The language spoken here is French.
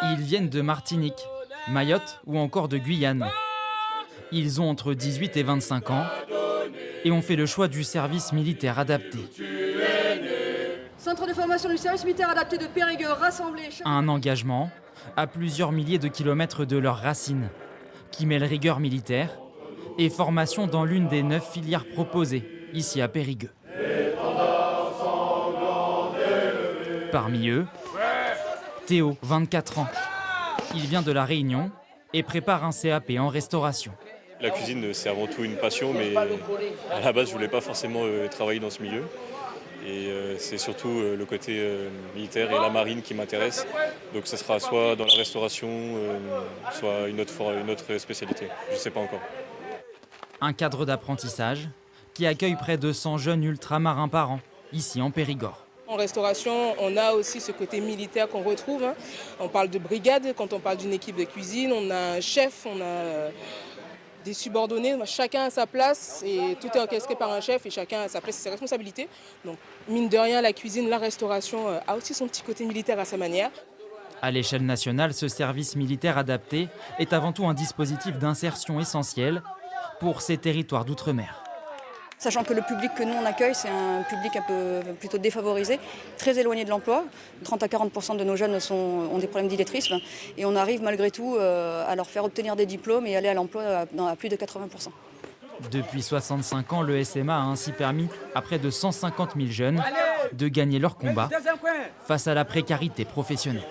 Ils viennent de Martinique, Mayotte ou encore de Guyane. Ils ont entre 18 et 25 ans et ont fait le choix du service militaire adapté. Centre de formation du service militaire adapté de Périgueux rassemblé. Un engagement à plusieurs milliers de kilomètres de leurs racines, qui mêle rigueur militaire et formation dans l'une des 9 filières proposées, ici à Périgueux. Parmi eux, Théo, 24 ans. Il vient de La Réunion et prépare un CAP en restauration. La cuisine, c'est avant tout une passion, mais à la base, je ne voulais pas forcément travailler dans ce milieu. Et c'est surtout le côté militaire et la marine qui m'intéresse. Donc ce sera soit dans la restauration, soit une autre spécialité. Je ne sais pas encore. Un cadre d'apprentissage qui accueille près de 100 jeunes ultramarins par an, ici en Périgord. En restauration, on a aussi ce côté militaire qu'on retrouve. On parle de brigade, quand on parle d'une équipe de cuisine, on a un chef, on a des subordonnés, chacun a sa place et tout est orchestré par un chef et chacun a sa place et ses responsabilités. Donc mine de rien, la cuisine, la restauration a aussi son petit côté militaire à sa manière. À l'échelle nationale, ce service militaire adapté est avant tout un dispositif d'insertion essentiel pour ces territoires d'outre-mer. Sachant que le public que nous on accueille, c'est un public un peu plutôt défavorisé, très éloigné de l'emploi. 30 à 40% de nos jeunes ont des problèmes d'illettrisme et on arrive malgré tout à leur faire obtenir des diplômes et aller à l'emploi à plus de 80%. Depuis 65 ans, le SMA a ainsi permis à près de 150 000 jeunes de gagner leur combat face à la précarité professionnelle.